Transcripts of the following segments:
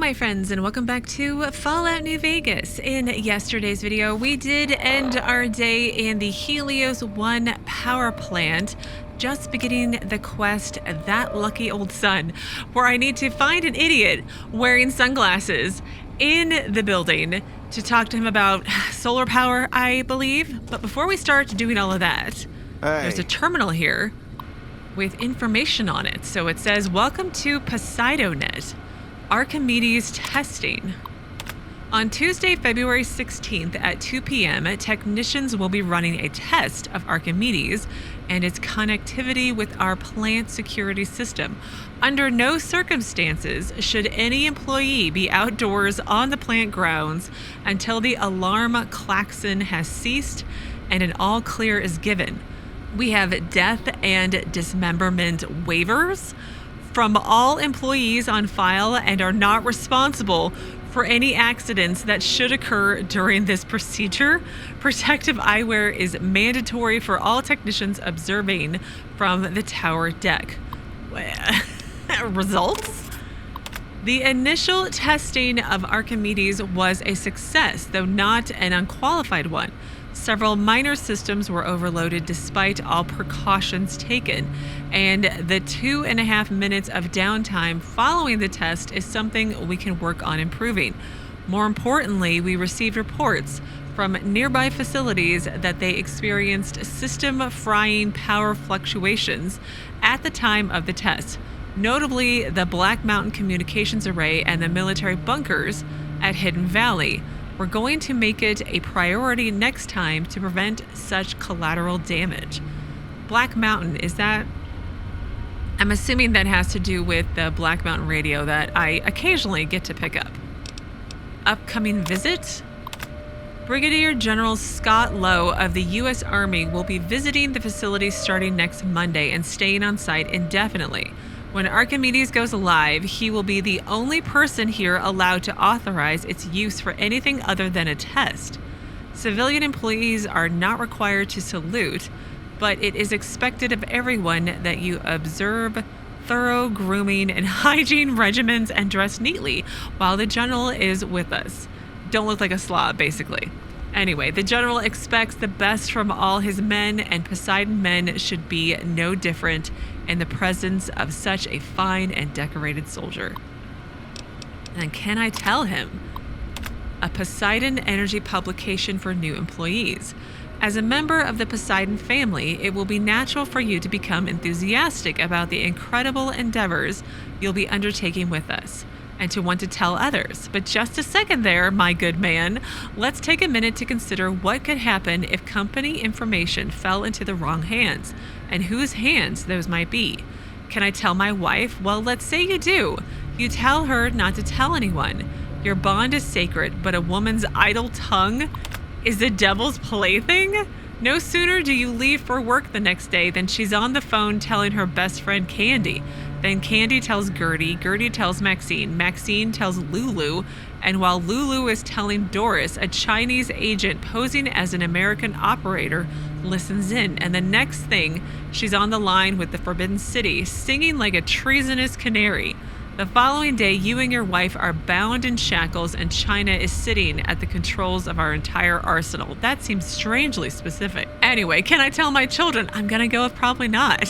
my friends, and welcome back to Fallout New Vegas. In yesterday's video, we did end our day in the Helios One power plant, just beginning the quest, That Lucky Old Sun, where I need to find an idiot wearing sunglasses in the building to talk to him about solar power, I believe. But before we start doing all of that, there's a terminal here with information on it. So it says, welcome to Poseidon. Archimedes testing. On Tuesday, February 16th at 2 p.m., technicians will be running a test of Archimedes and its connectivity with our plant security system. Under no circumstances should any employee be outdoors on the plant grounds until the alarm klaxon has ceased and an all clear is given. We have death and dismemberment waivers from all employees on file and are not responsible for any accidents that should occur during this procedure. Protective eyewear is mandatory for all technicians observing from the tower deck. Results? The initial testing of Archimedes was a success, though not an unqualified one. Several minor systems were overloaded despite all precautions taken, and the 2.5 minutes of downtime following the test is something we can work on improving. More importantly, we received reports from nearby facilities that they experienced system frying power fluctuations at the time of the test, notably the Black Mountain Communications Array and the military bunkers at Hidden Valley. We're going to make it a priority next time to prevent such collateral damage. Black Mountain, is that? I'm assuming that has to do with the Black Mountain radio that I occasionally get to pick up. Upcoming visit? Brigadier General Scott Lowe of the U.S. Army will be visiting the facility starting next Monday and staying on site indefinitely. When Archimedes goes live, he will be the only person here allowed to authorize its use for anything other than a test. Civilian employees are not required to salute, but it is expected of everyone that you observe thorough grooming and hygiene regimens and dress neatly while the general is with us. Don't look like a slob, basically. Anyway, the general expects the best from all his men, and Poseidon men should be no different in the presence of such a fine and decorated soldier. And can I tell him? A Poseidon energy publication for new employees. As a member of the Poseidon family, it will be natural for you to become enthusiastic about the incredible endeavors you'll be undertaking with us, and to want to tell others. But just a second there, my good man. Let's take a minute to consider what could happen if company information fell into the wrong hands, and whose hands those might be. Can I tell my wife? Well, let's say you do. You tell her not to tell anyone. Your bond is sacred, but a woman's idle tongue is the devil's plaything? No sooner do you leave for work the next day than she's on the phone telling her best friend Candy. Then Candy tells Gertie, Gertie tells Maxine, Maxine tells Lulu, and while Lulu is telling Doris, a Chinese agent posing as an American operator listens in, and the next thing, she's on the line with the Forbidden City, singing like a treasonous canary. The following day, you and your wife are bound in shackles, and China is sitting at the controls of our entire arsenal. That seems strangely specific. Anyway, can I tell my children? I'm gonna go with probably not.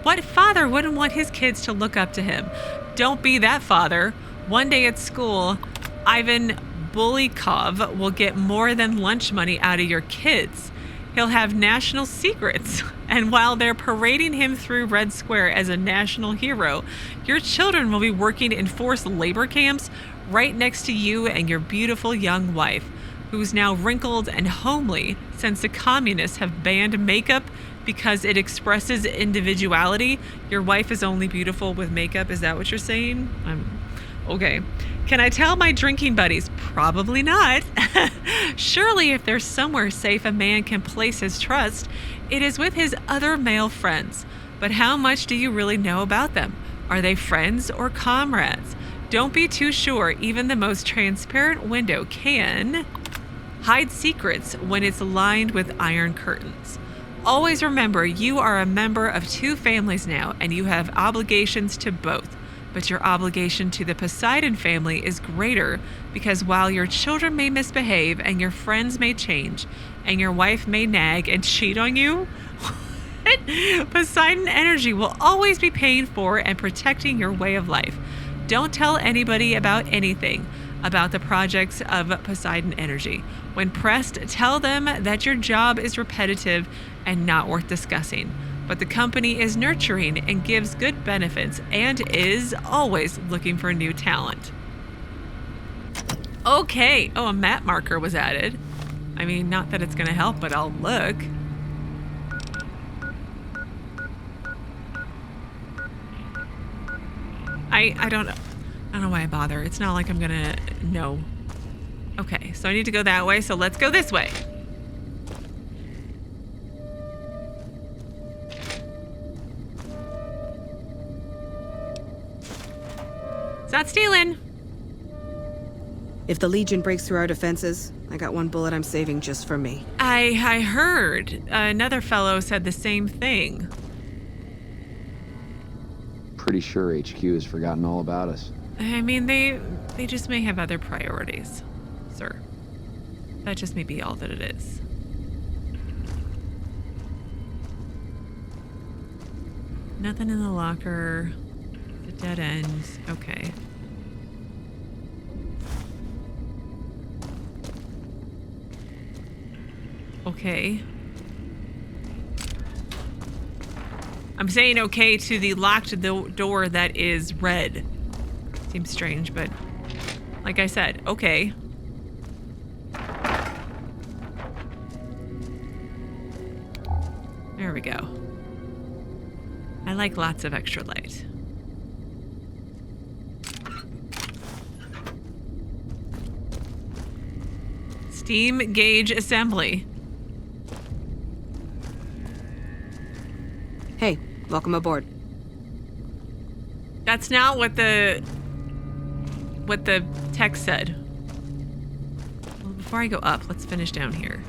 What father wouldn't want his kids to look up to him? Don't be that father. One day at school, Ivan Bulikov will get more than lunch money out of your kids. He'll have national secrets. And while they're parading him through Red Square as a national hero, your children will be working in forced labor camps right next to you and your beautiful young wife, who's now wrinkled and homely since the communists have banned makeup because it expresses individuality. Your wife is only beautiful with makeup. Is that what you're saying? Okay. Can I tell my drinking buddies? Probably not. Surely if there's somewhere safe a man can place his trust, it is with his other male friends. But how much do you really know about them? Are they friends or comrades? Don't be too sure. Even the most transparent window can hide secrets when it's lined with iron curtains. Always remember, you are a member of two families now, and you have obligations to both. But your obligation to the Poseidon family is greater because while your children may misbehave and your friends may change and your wife may nag and cheat on you, Poseidon energy will always be paying for and protecting your way of life. Don't tell anybody about anything about the projects of Poseidon energy. When pressed, tell them that your job is repetitive and not worth discussing. But the company is nurturing and gives good benefits and is always looking for new talent. Okay. Oh, a map marker was added. I mean, not that it's going to help, but I'll look. I don't know why I bother. It's not like I'm going to know. Okay, so I need to go that way, so let's go this way. It's not stealing. If the Legion breaks through our defenses, I got one bullet I'm saving just for me. I heard another fellow said the same thing. Pretty sure HQ has forgotten all about us. I mean, they just may have other priorities, sir. That just may be all that it is. Nothing in the locker. The dead end. Okay. Okay. I'm saying okay to the locked door that is red. Seems strange, but like I said, okay. There we go. I like lots of extra light. Steam gauge assembly. Hey, welcome aboard. That's not what the text said. Well, before I go up, let's finish down here.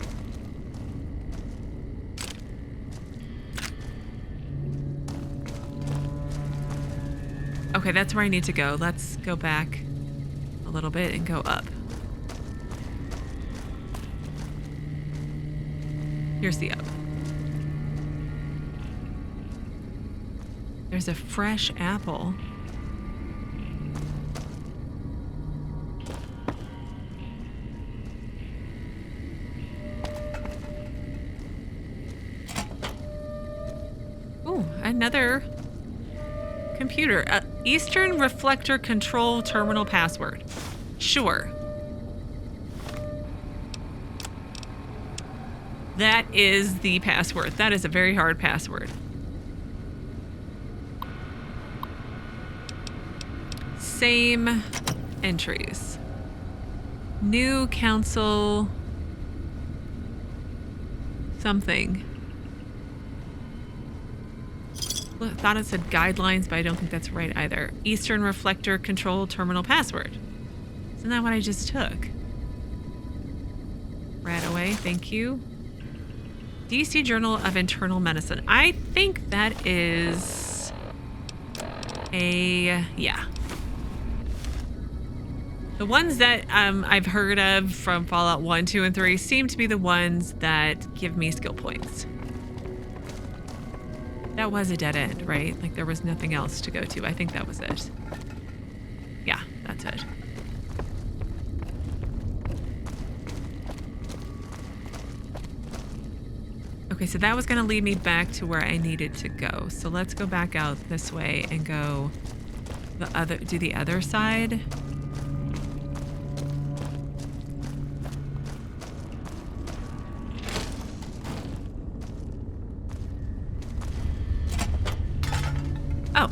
Okay, that's where I need to go. Let's go back a little bit and go up. Here's the up. There's a fresh apple. Ooh, another computer. Eastern Reflector Control Terminal password. Sure. That is the password. That is a very hard password. Same entries. New council something. I thought it said guidelines, but I don't think that's right either. Eastern Reflector Control Terminal password. Isn't that what I just took? Right away, thank you. DC Journal of Internal Medicine. I think that is a, yeah. The ones that I've heard of from Fallout 1, 2, and 3 seem to be the ones that give me skill points. That was a dead end, right? Like there was nothing else to go to. I think that was it. Yeah, that's it. Okay, so that was going to lead me back to where I needed to go. So let's go back out this way and go do the other side. Oh.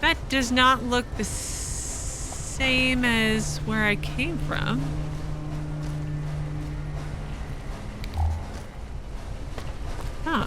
That does not look the same as where I came from. Huh.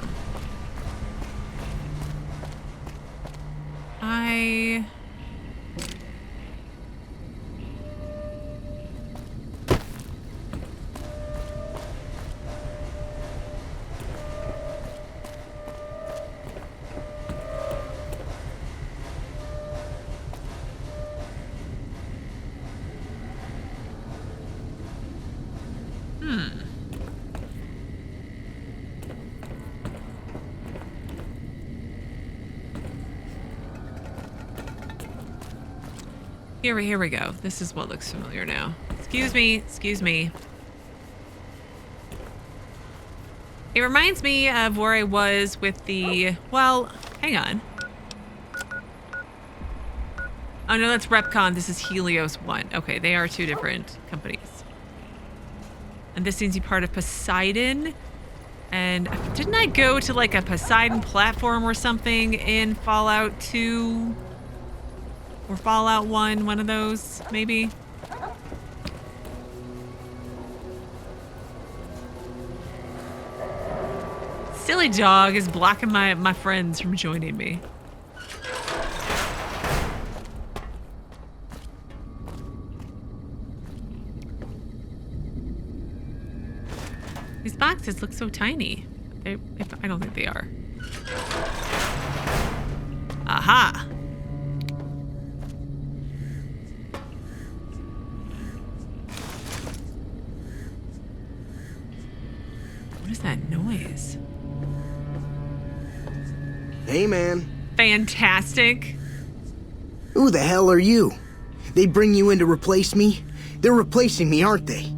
Here we go. This is what looks familiar now. Excuse me. It reminds me of where I was with the... Well, hang on. Oh no, that's Repcon. This is Helios One. Okay, they are two different companies. And this seems to be part of Poseidon. And didn't I go to like a Poseidon platform or something in Fallout 2? Or Fallout 1, one of those, maybe? Silly dog is blocking my friends from joining me. These boxes look so tiny. I don't think they are. Aha! What is that noise? Hey, man. Fantastic. Who the hell are you? They bring you in to replace me? They're replacing me, aren't they?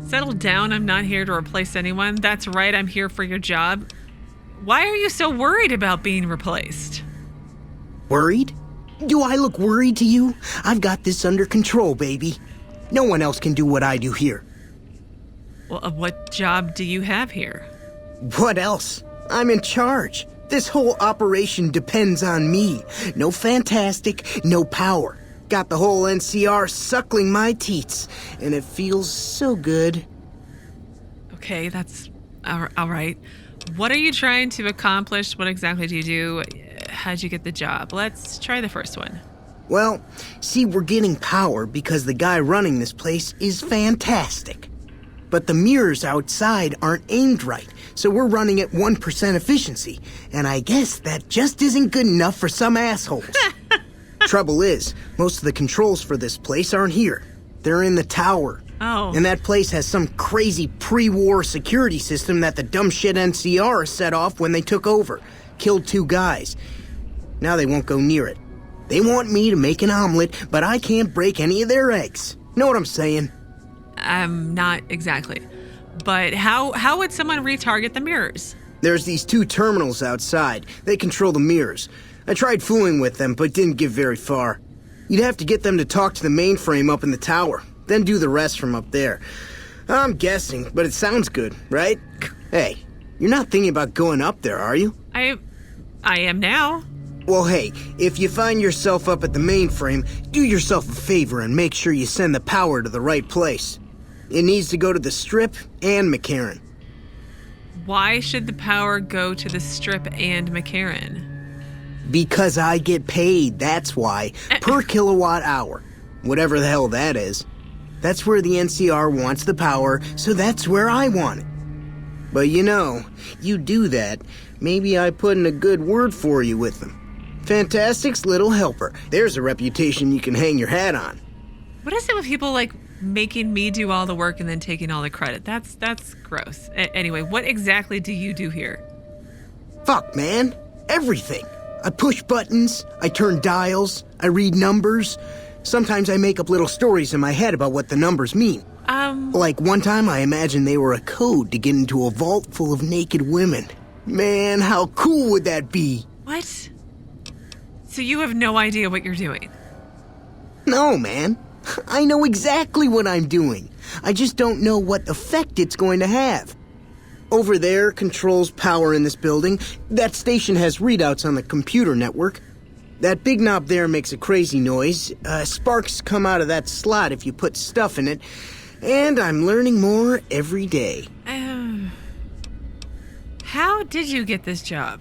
Settle down. I'm not here to replace anyone. That's right. I'm here for your job. Why are you so worried about being replaced? Worried? Do I look worried to you? I've got this under control, baby. No one else can do what I do here. Well, what job do you have here? What else? I'm in charge. This whole operation depends on me. No fantastic, no power. Got the whole NCR suckling my teats, and it feels so good. Okay, that's all right. What are you trying to accomplish? What exactly do you do? How'd you get the job? Let's try the first one. Well, see, we're getting power because the guy running this place is fantastic. But the mirrors outside aren't aimed right, so we're running at 1% efficiency, and I guess that just isn't good enough for some assholes. Trouble is, most of the controls for this place aren't here. They're in the tower. Oh. And that place has some crazy pre-war security system that the dumb shit NCR set off when they took over. Killed 2 guys. Now they won't go near it. They want me to make an omelet, but I can't break any of their eggs. Know what I'm saying? Not exactly. But how would someone retarget the mirrors? There's these 2 terminals outside. They control the mirrors. I tried fooling with them, but didn't get very far. You'd have to get them to talk to the mainframe up in the tower, then do the rest from up there. I'm guessing, but it sounds good, right? Hey, you're not thinking about going up there, are you? I am now. Well, hey, if you find yourself up at the mainframe, do yourself a favor and make sure you send the power to the right place. It needs to go to the Strip and McCarran. Why should the power go to the Strip and McCarran? Because I get paid, that's why. Per kilowatt hour. Whatever the hell that is. That's where the NCR wants the power, so that's where I want it. But you know, you do that, maybe I put in a good word for you with them. Fantastic's little helper. There's a reputation you can hang your hat on. What is it with people like making me do all the work and then taking all the credit? That's gross. Anyway, what exactly do you do here? Fuck, man. Everything. I push buttons, I turn dials, I read numbers. Sometimes I make up little stories in my head about what the numbers mean. Like one time I imagined they were a code to get into a vault full of naked women. Man, how cool would that be? What? So you have no idea what you're doing? No, man. I know exactly what I'm doing. I just don't know what effect it's going to have. Over there controls power in this building. That station has readouts on the computer network. That big knob there makes a crazy noise. Sparks come out of that slot if you put stuff in it. And I'm learning more every day. How did you get this job?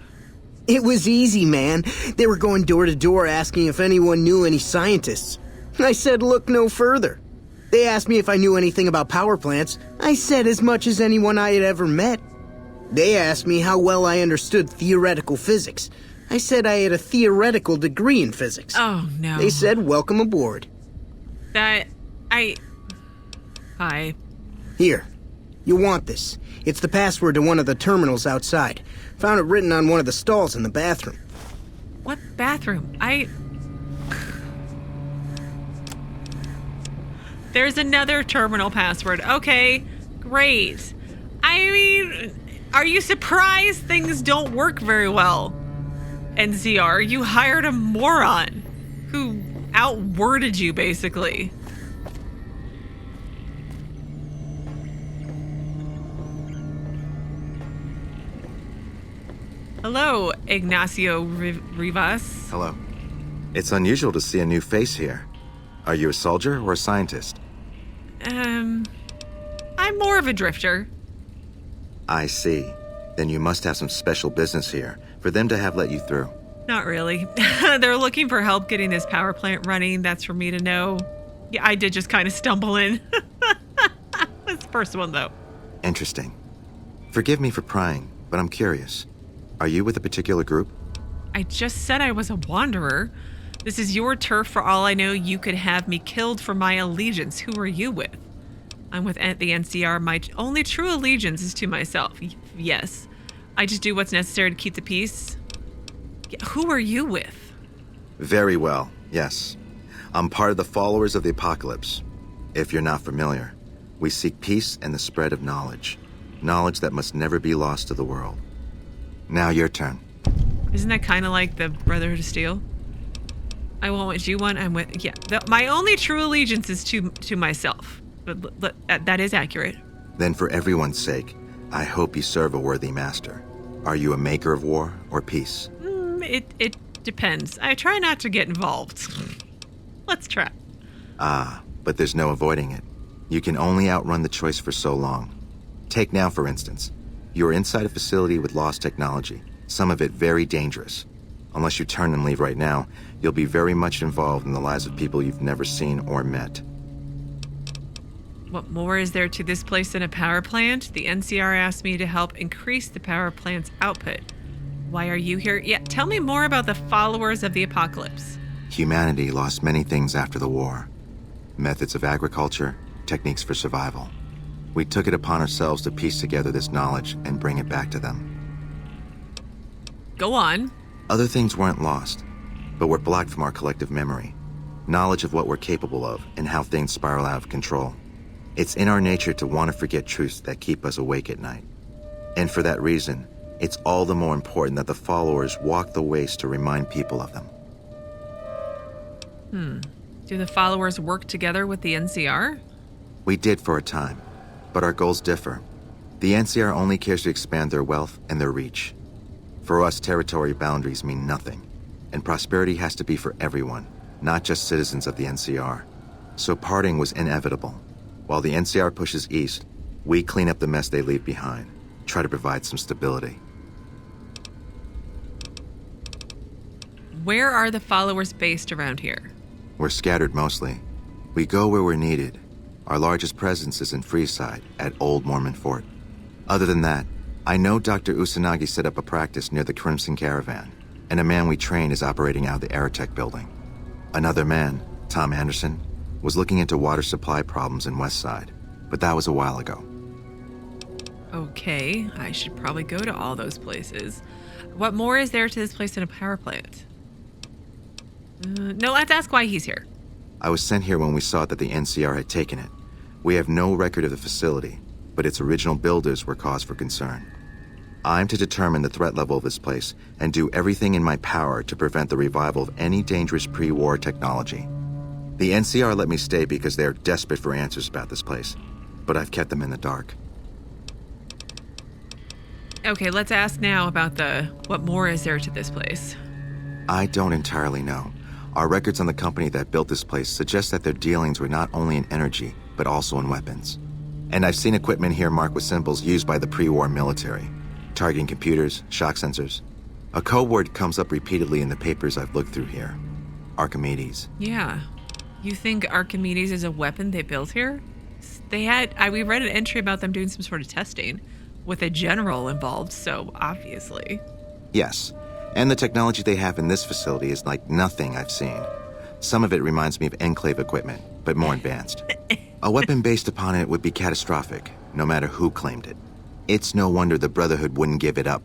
It was easy, man. They were going door to door asking if anyone knew any scientists. I said look no further. They asked me if I knew anything about power plants. I said as much as anyone I had ever met. They asked me how well I understood theoretical physics. I said I had a theoretical degree in physics. Oh, no. They said welcome aboard. Hi. Here, You'll want this. It's the password to one of the terminals outside. Found it written on one of the stalls in the bathroom. What bathroom? There's another terminal password. Okay, great. I mean, are you surprised things don't work very well? NCR, you hired a moron who outworded you, basically. Hello, Ignacio Rivas. Hello. It's unusual to see a new face here. Are you a soldier or a scientist? I'm more of a drifter. I see. Then you must have some special business here for them to have let you through. Not really. They're looking for help getting this power plant running. That's for me to know. Yeah, I did just kind of stumble in. That's the first one, though. Interesting. Forgive me for prying, but I'm curious. Are you with a particular group? I just said I was a wanderer. This is your turf. For all I know, you could have me killed for my allegiance. Who are you with? I'm with the NCR. My only true allegiance is to myself. Yes. I just do what's necessary to keep the peace. Yeah, who are you with? Very well, yes. I'm part of the followers of the apocalypse. If you're not familiar, we seek peace and the spread of knowledge. Knowledge that must never be lost to the world. Now your turn. Isn't that kind of like the Brotherhood of Steel? I want what you want. I'm with... Yeah. My only true allegiance is to myself. But that is accurate. Then for everyone's sake, I hope you serve a worthy master. Are you a maker of war or peace? It depends. I try not to get involved. Let's try. But there's no avoiding it. You can only outrun the choice for so long. Take now, for instance. You're inside a facility with lost technology, some of it very dangerous. Unless you turn and leave right now, you'll be very much involved in the lives of people you've never seen or met. What more is there to this place than a power plant? The NCR asked me to help increase the power plant's output. Why are you here? Yeah, tell me more about the followers of the apocalypse. Humanity lost many things after the war. Methods of agriculture, techniques for survival. We took it upon ourselves to piece together this knowledge and bring it back to them. Go on. Other things weren't lost, but were blocked from our collective memory. Knowledge of what we're capable of and how things spiral out of control. It's in our nature to want to forget truths that keep us awake at night. And for that reason, it's all the more important that the followers walk the waste to remind people of them. Do the followers work together with the NCR? We did for a time, but our goals differ. The NCR only cares to expand their wealth and their reach. For us, territory boundaries mean nothing, and prosperity has to be for everyone, not just citizens of the NCR. So parting was inevitable. While the NCR pushes east, we clean up the mess they leave behind, try to provide some stability. Where are the followers based around here? We're scattered mostly. We go where we're needed. Our largest presence is in Freeside, at Old Mormon Fort. Other than that, I know Dr. Usanagi set up a practice near the Crimson Caravan, and a man we train is operating out of the Aerotech building. Another man, Tom Anderson, was looking into water supply problems in Westside, but that was a while ago. Okay, I should probably go to all those places. What more is there to this place than a power plant? No, let's ask why he's here. I was sent here when we saw that the NCR had taken it. We have no record of the facility, but its original builders were cause for concern. I'm to determine the threat level of this place and do everything in my power to prevent the revival of any dangerous pre-war technology. The NCR let me stay because they are desperate for answers about this place, but I've kept them in the dark. Okay, let's ask now about what more is there to this place? I don't entirely know. Our records on the company that built this place suggest that their dealings were not only in energy, but also in weapons. And I've seen equipment here marked with symbols used by the pre-war military, targeting computers, shock sensors. A code word comes up repeatedly in the papers I've looked through here. Archimedes. Yeah. You think Archimedes is a weapon they built here? We read an entry about them doing some sort of testing with a general involved, so obviously. Yes. And the technology they have in this facility is like nothing I've seen. Some of it reminds me of Enclave equipment, but more advanced. A weapon based upon it would be catastrophic, no matter who claimed it. It's no wonder the Brotherhood wouldn't give it up.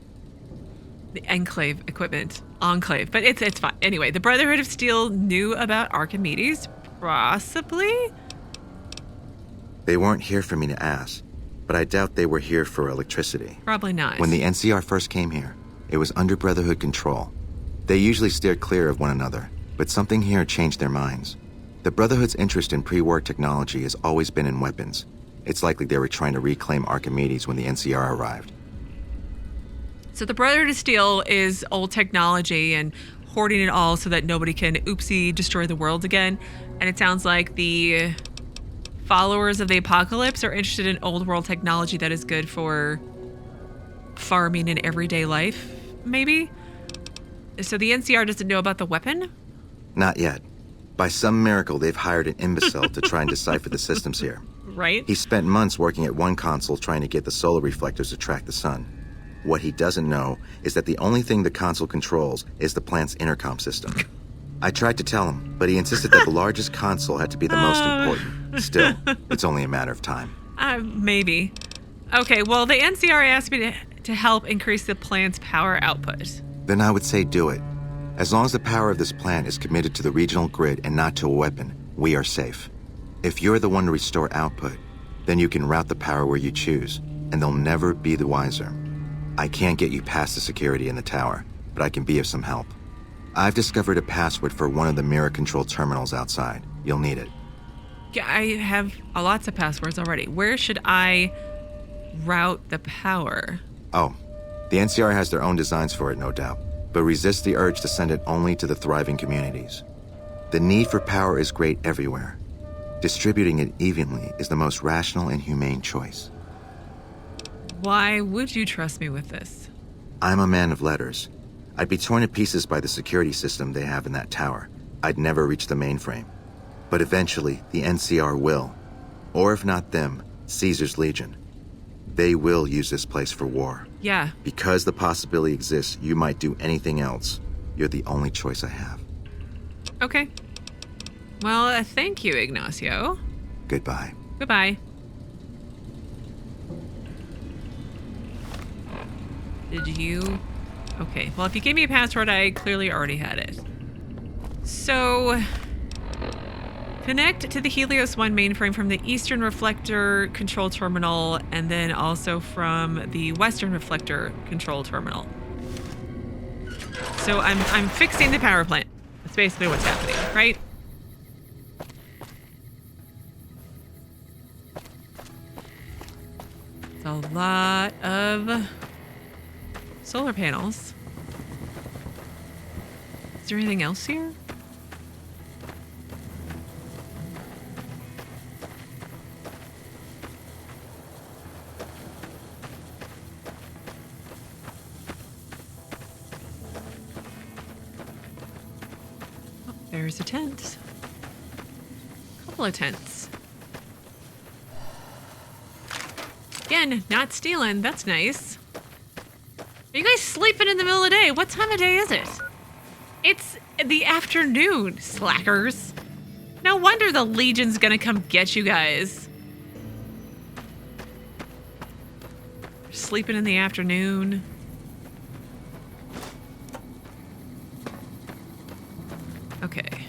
The Enclave equipment. Enclave. But it's fine. Anyway, the Brotherhood of Steel knew about Archimedes. Possibly? They weren't here for me to ask, but I doubt they were here for electricity. Probably not. When the NCR first came here, it was under Brotherhood control. They usually steered clear of one another, but something here changed their minds. The Brotherhood's interest in pre-war technology has always been in weapons. It's likely they were trying to reclaim Archimedes when the NCR arrived. So the Brotherhood of Steel is old technology and hoarding it all so that nobody can, oopsie, destroy the world again. And it sounds like the followers of the apocalypse are interested in old world technology that is good for farming and everyday life, maybe? So the NCR doesn't know about the weapon? Not yet. By some miracle, they've hired an imbecile to try and decipher the systems here. Right? He spent months working at one console trying to get the solar reflectors to track the sun. What he doesn't know is that the only thing the console controls is the plant's intercom system. I tried to tell him, but he insisted that the largest console had to be the most important. Still, it's only a matter of time. Maybe. Okay, well, the NCR asked me to help increase the plant's power output. Then I would say do it. As long as the power of this plant is committed to the regional grid and not to a weapon, we are safe. If you're the one to restore output, then you can route the power where you choose, and they'll never be the wiser. I can't get you past the security in the tower, but I can be of some help. I've discovered a password for one of the mirror control terminals outside. You'll need it. Yeah, I have lots of passwords already. Where should I route the power? Oh, the NCR has their own designs for it, no doubt, but resist the urge to send it only to the thriving communities. The need for power is great everywhere. Distributing it evenly is the most rational and humane choice. Why would you trust me with this? I'm a man of letters. I'd be torn to pieces by the security system they have in that tower. I'd never reach the mainframe. But eventually, the NCR will. Or if not them, Caesar's Legion. They will use this place for war. Yeah. Because the possibility exists you might do anything else, you're the only choice I have. Okay. Well, thank you, Ignacio. Goodbye. Goodbye. Did you... Okay, well, if you gave me a password, I clearly already had it. So... Connect to the Helios One mainframe from the Eastern Reflector control terminal, and then also from the Western Reflector control terminal. So I'm fixing the power plant. That's basically what's happening, right? It's a lot of solar panels. Is there anything else here? There's a tent. A couple of tents. Again, not stealing. That's nice. Are you guys sleeping in the middle of the day? What time of day is it? It's the afternoon, slackers. No wonder the Legion's gonna come get you guys. Sleeping in the afternoon. Okay.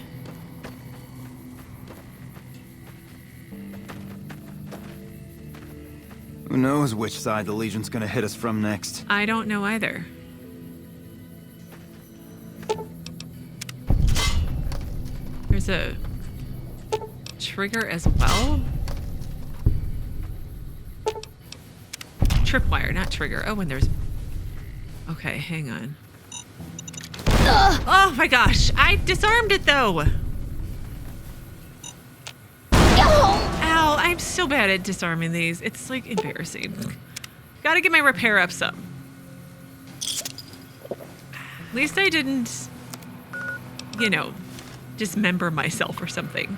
Who knows which side the Legion's gonna hit us from next? I don't know either. There's a trigger as well. Tripwire, not trigger. Oh, and there's... Okay, hang on. Oh my gosh, I disarmed it though. Ow, I'm so bad at disarming these. It's like embarrassing. Gotta get my repair up some. At least I didn't, you know, dismember myself or something.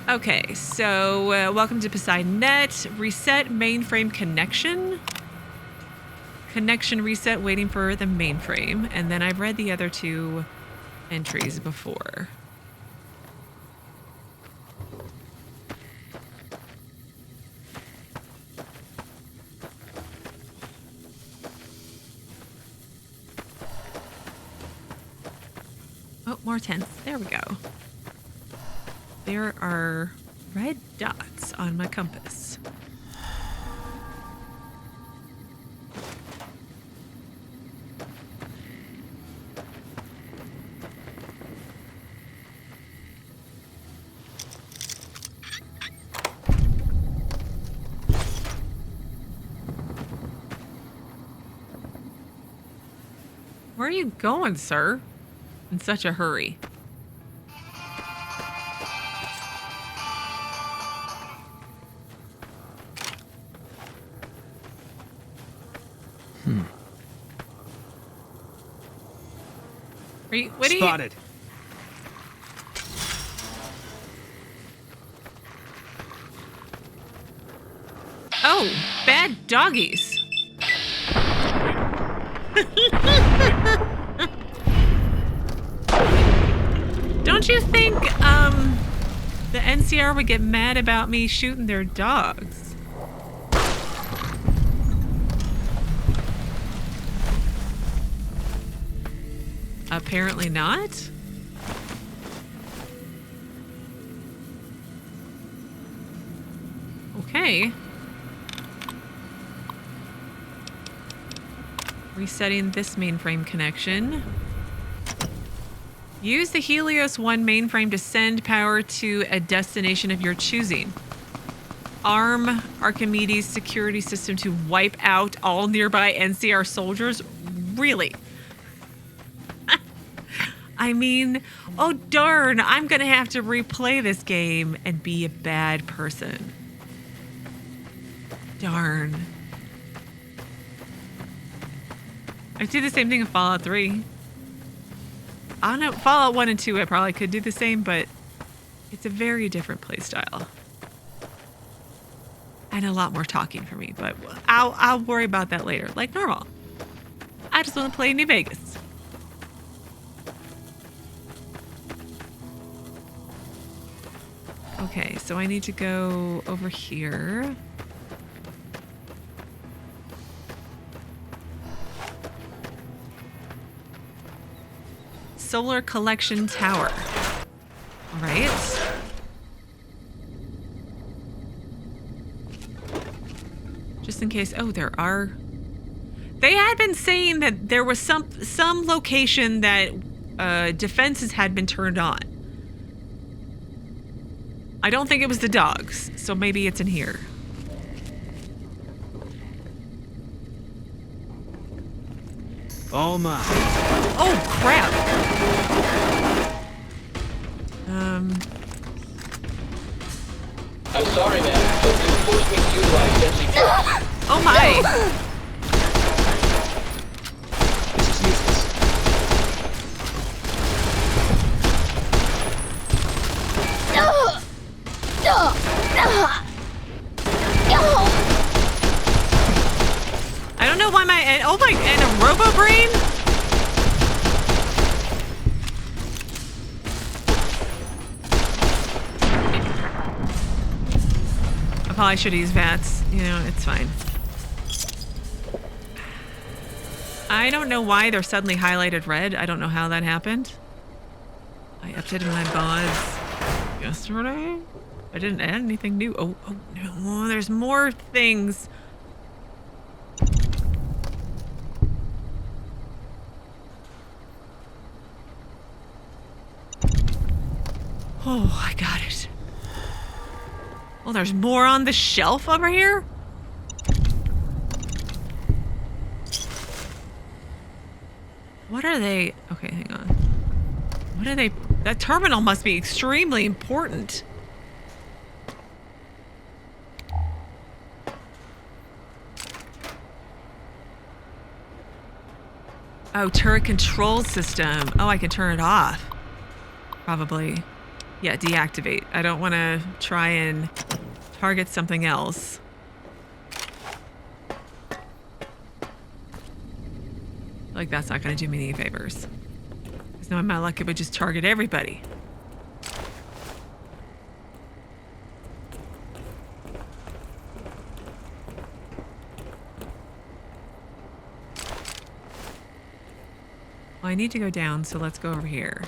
Okay, so welcome to Poseidon Net. Reset mainframe connection. Connection reset, waiting for the mainframe. And then I've read the other two entries before. more tents. There we go. There are red dots on my compass. Where are you going, sir? In such a hurry. What are you? Spotted. Oh, bad doggies. Don't you think the NCR would get mad about me shooting their dogs? Apparently not. Okay. Resetting this mainframe connection. Use the Helios One mainframe to send power to a destination of your choosing. Arm Archimedes' security system to wipe out all nearby NCR soldiers? Really? I mean, oh darn, I'm gonna have to replay this game and be a bad person. Darn. I do the same thing in Fallout 3. I don't know, Fallout 1 and 2 I probably could do the same, but it's a very different playstyle. And a lot more talking for me, but I'll worry about that later, like normal. I just want to play New Vegas. Okay, so I need to go over here. Solar Collection Tower. All right. Just in case. Oh, there are. They had been saying that there was some location that defenses had been turned on. I don't think it was the dogs, so maybe it's in here. All mine. Oh, crap. I'm sorry, man, but you forced me to utilize Jesika. Oh my. This is useless. I don't know why my oh my and a robo brain. I probably should have used VATS. You know, it's fine. I don't know why they're suddenly highlighted red. I don't know how that happened. I updated my bods yesterday. I didn't add anything new. Oh no, there's more things. Oh, I got it. Well, there's more on the shelf over here? What are they? Okay, hang on. What are they? That terminal must be extremely important. Oh, turret control system. Oh, I can turn it off. Probably. Yeah, deactivate. I don't want to try and target something else. Like that's not going to do me any favors. Because knowing my luck, it would just target everybody. Well, I need to go down, so let's go over here.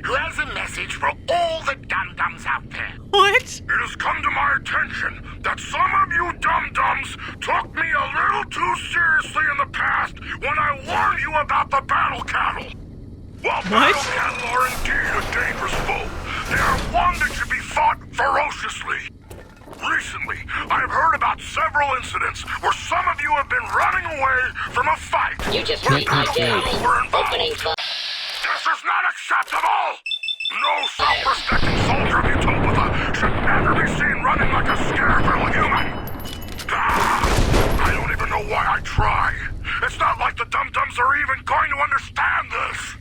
who has a message for all the dum-dums out there. What? It has come to my attention that some of you dum-dums took me a little too seriously in the past when I warned you about the battle cattle. While battle cattle are indeed a dangerous foe, they are one that should be fought ferociously. Recently, I've heard about several incidents where some of you have been running away from a fight You just where made my battle day. cattle were involved. Opening This is not acceptable! No self-respecting soldier of Utopia should ever be seen running like a scared little human! I don't even know why I try. It's not like the dum-dums are even going to understand this!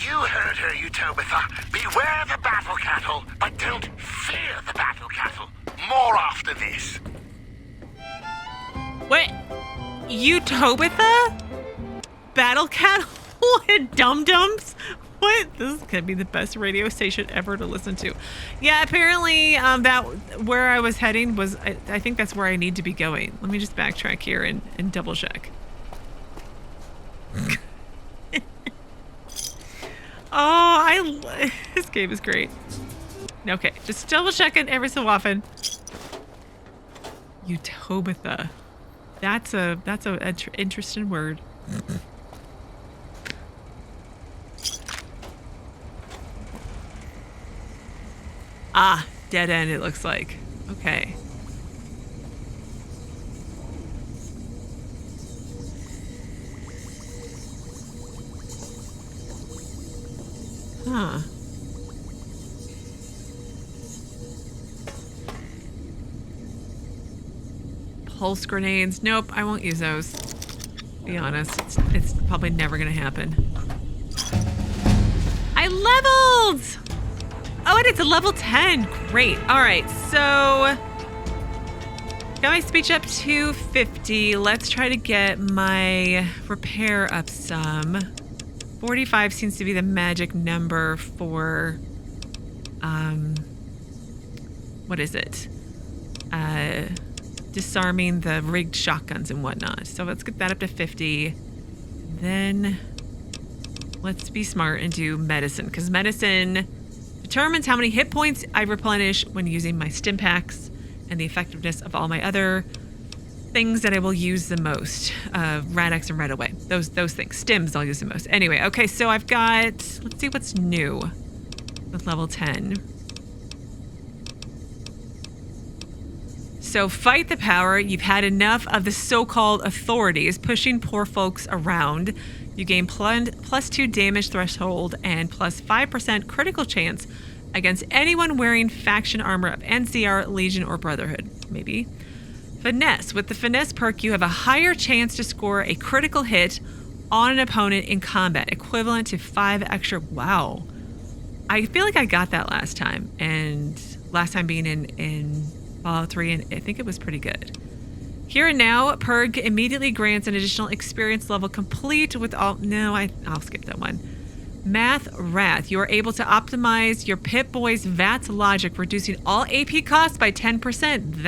You heard her, Utopia. Beware the battle cattle, but don't fear the battle cattle. More after this. What? Utopia? Battle cattle and dum-dums? What? This could be the best radio station ever to listen to. Yeah, apparently that where I was heading was, I think that's where I need to be going. Let me just backtrack here and double check. This game is great. Okay, just double checking every so often. Utopia. That's a interesting word. Dead end it looks like. Okay. Huh. Pulse grenades. Nope, I won't use those. Be honest, it's probably never gonna happen. I leveled! Oh, and it's a level 10. Great. All right, so got my speech up to 50. Let's try to get my repair up some. 45 seems to be the magic number for, what is it? Disarming the rigged shotguns and whatnot. So let's get that up to 50. Then let's be smart and do medicine, because medicine determines how many hit points I replenish when using my stim packs and the effectiveness of all my other things that I will use the most. Rad-X and Red-Away. Those things. Stims I'll use the most. Anyway, okay, so I've got... Let's see what's new with level 10. So fight the power. You've had enough of the so-called authorities pushing poor folks around. You gain plus 2 damage threshold and plus 5% critical chance against anyone wearing faction armor of NCR, Legion, or Brotherhood. Maybe. Finesse. With the Finesse perk, you have a higher chance to score a critical hit on an opponent in combat, equivalent to 5 extra. Wow. I feel like I got that last time, and last time being in Fallout 3, and I think it was pretty good. Here and Now perk immediately grants an additional experience level complete with all... No, I'll skip that one. Math Wrath. You are able to optimize your Pip-Boy's VATS logic, reducing all AP costs by 10%.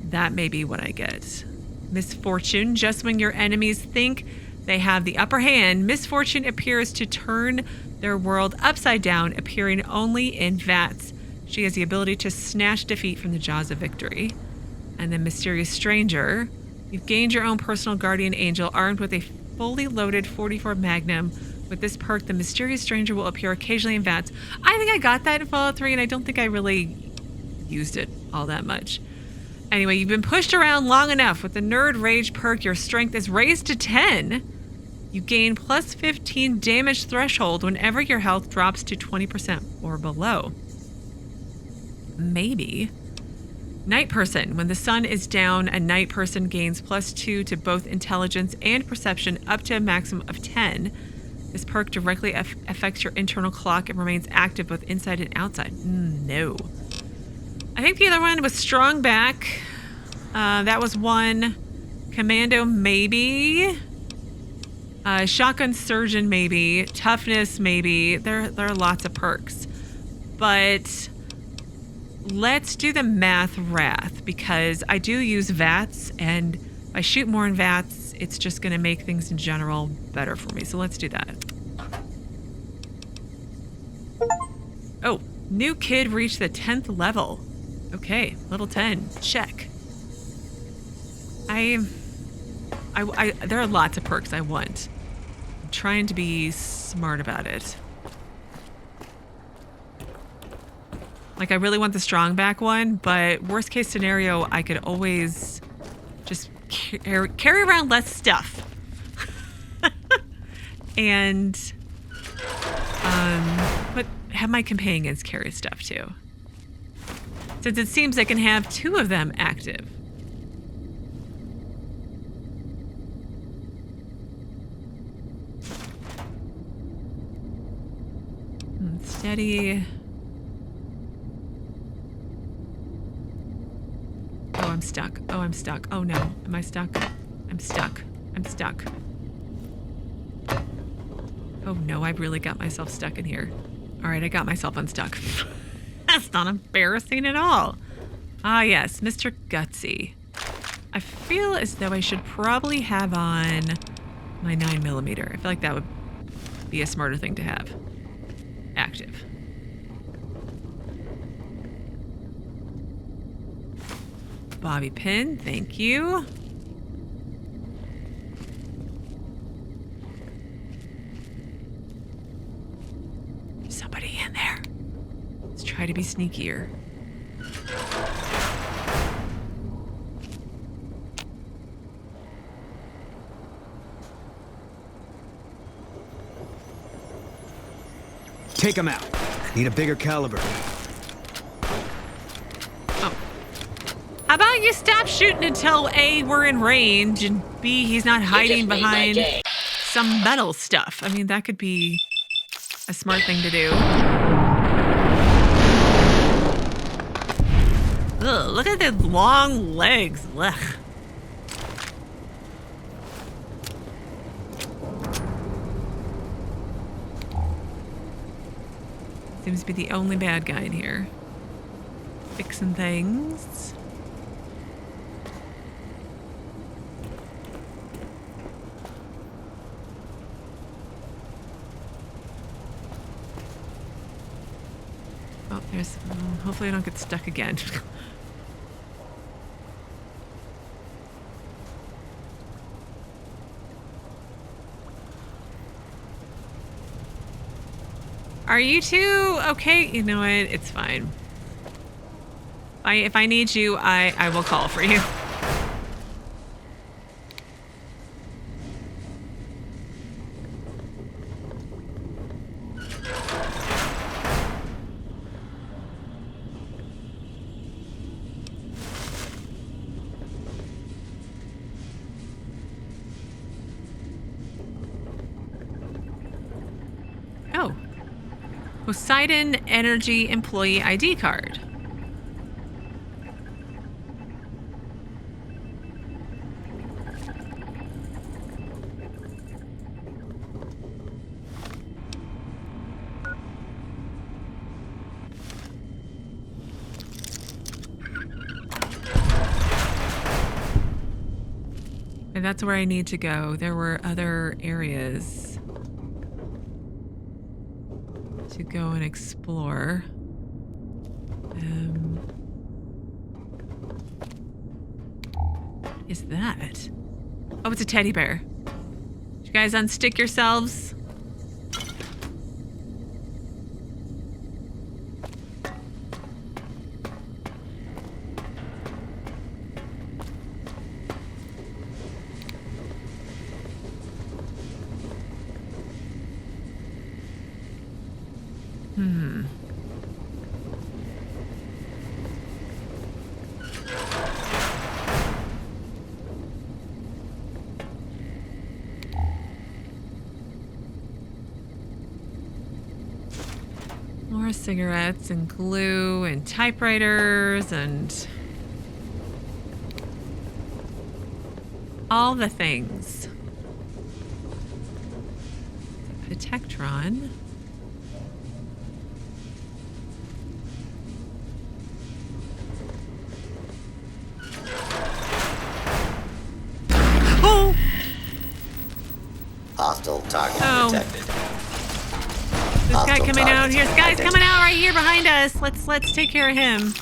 That may be what I get. Misfortune. Just when your enemies think they have the upper hand, Misfortune appears to turn their world upside down, appearing only in VATS. She has the ability to snatch defeat from the jaws of victory. And then Mysterious Stranger. You've gained your own personal guardian angel armed with a fully loaded 44 Magnum. With this perk, the Mysterious Stranger will appear occasionally in VATS. I think I got that in Fallout 3, and I don't think I really used it all that much. Anyway, you've been pushed around long enough. With the Nerd Rage perk, your strength is raised to 10. You gain plus 15 damage threshold whenever your health drops to 20% or below. Maybe. Night Person. When the sun is down, a night person gains plus 2 to both intelligence and perception up to a maximum of 10. This perk directly affects your internal clock and remains active both inside and outside. No. I think the other one was Strong Back. That was one. Commando, maybe. Shotgun Surgeon, maybe. Toughness, maybe. There are lots of perks. But let's do the Math Wrath, because I do use VATS, and if I shoot more in VATS, it's just going to make things in general better for me. So let's do that. Oh, new kid reached the 10th level. Okay, level 10. Check. There are lots of perks I want. I'm trying to be smart about it. Like, I really want the strong back one, but worst case scenario, I could always just carry around less stuff. And, but have my companions carry stuff too. Since it seems I can have 2 of them active. Steady. Oh, I'm stuck. Oh, I'm stuck. Oh no. Am I stuck? I'm stuck. I'm stuck. Oh no, I really got myself stuck in here. All right, I got myself unstuck. That's not embarrassing at all. Ah yes, Mr. Gutsy. I feel as though I should probably have on my 9mm. I feel like that would be a smarter thing to have. Active. Bobby pin, thank you. There's somebody in there. Let's try to be sneakier. Take him out. Need a bigger caliber. Oh. How about you stop shooting until A, we're in range, and B, he's not hiding behind some metal stuff. I mean, that could be a smart thing to do. Ugh, look at the long legs. Ugh. Seems to be the only bad guy in here. Fixing things. Oh, there's... hopefully I don't get stuck again. Are you two okay? You know what? It's fine. If I need you, I will call for you. Oh. Poseidon Energy Employee ID card. And that's where I need to go. There were other areas to go and explore. What is that? Oh, it's a teddy bear. Did you guys unstick yourselves? More cigarettes and glue and typewriters and all the things. Protectron. Hostile target detected. This guy coming out here. This guy's coming out right here behind us. Let's take care of him.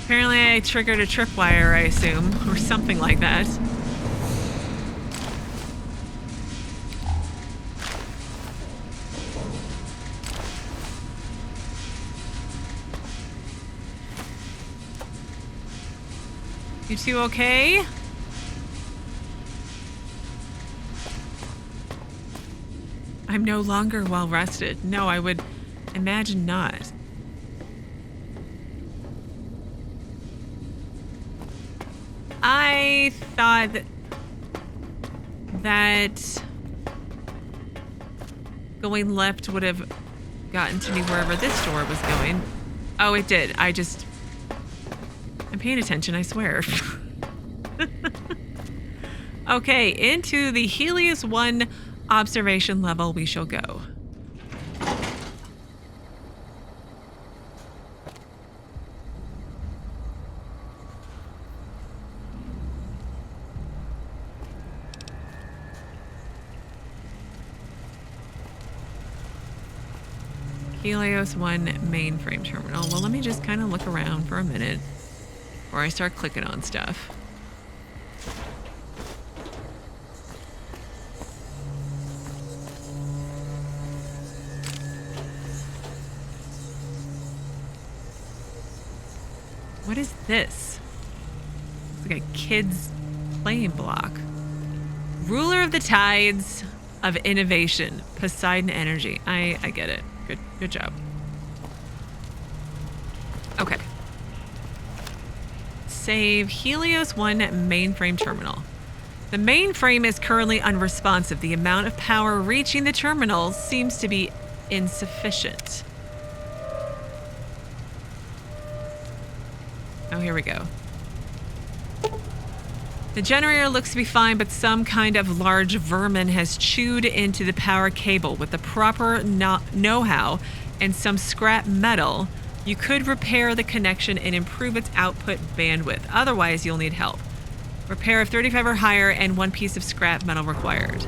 Apparently I triggered a tripwire, I assume, or something like that. You two okay? I'm no longer well rested. No, I would imagine not. I thought that going left would have gotten to me wherever this door was going. Oh, it did. I'm paying attention, I swear. Okay, into the Helios One observation level we shall go. Helios One mainframe terminal. Well, let me just kind of look around for a minute before I start clicking on stuff. What is this? It's like a kid's playing block. Ruler of the Tides of Innovation. Poseidon Energy. I get it. Good job. Okay. Save Helios One mainframe terminal. The mainframe is currently unresponsive. The amount of power reaching the terminal seems to be insufficient. Oh, here we go. The generator looks to be fine, but some kind of large vermin has chewed into the power cable. With the proper know-how and some scrap metal, you could repair the connection and improve its output bandwidth. Otherwise, you'll need help. Repair of 35 or higher and 1 piece of scrap metal required.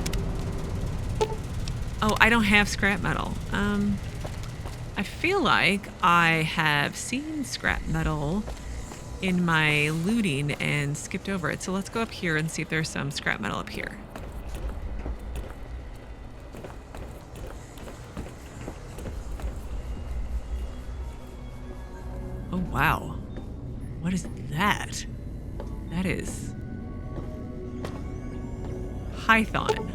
Oh, I don't have scrap metal. I feel like I have seen scrap metal in my looting and skipped over it. So let's go up here and see if there's some scrap metal up here. Oh, wow. What is that? That is Python.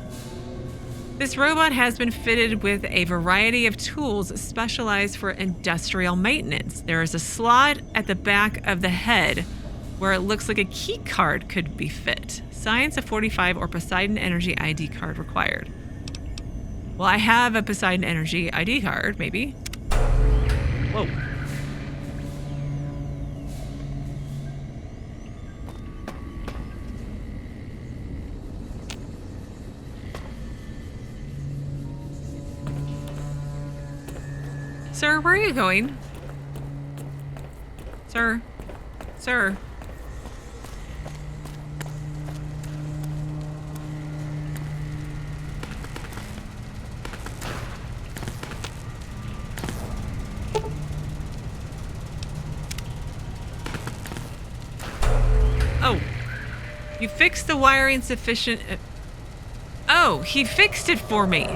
This robot has been fitted with a variety of tools specialized for industrial maintenance. There is a slot at the back of the head where it looks like a key card could be fit. Science of 45 or Poseidon Energy ID card required. Well, I have a Poseidon Energy ID card, maybe. Whoa. Sir, where are you going? Sir? Sir? Oh. You fixed the wiring sufficient... Oh, he fixed it for me.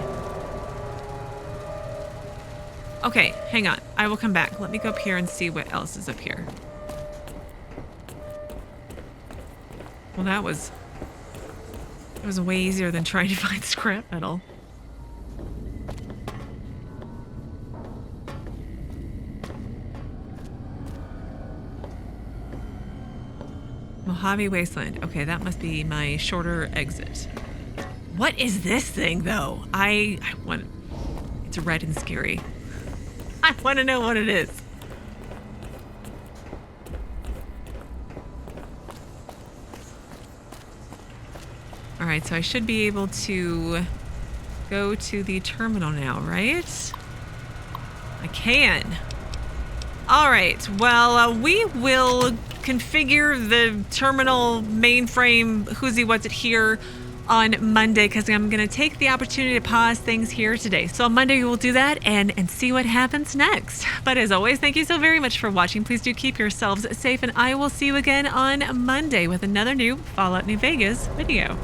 Okay, hang on. I will come back. Let me go up here and see what else is up here. Well, that was way easier than trying to find scrap metal. Mojave Wasteland. Okay, that must be my shorter exit. What is this thing, though? I want... It's red and scary. I want to know what it is. All right, so I should be able to go to the terminal now, right? I can. All right, well, we will configure the terminal mainframe who's what's it here on Monday, because I'm going to take the opportunity to pause things here today. So on Monday, we will do that and see what happens next. But as always, thank you so very much for watching. Please do keep yourselves safe, and I will see you again on Monday with another new Fallout New Vegas video.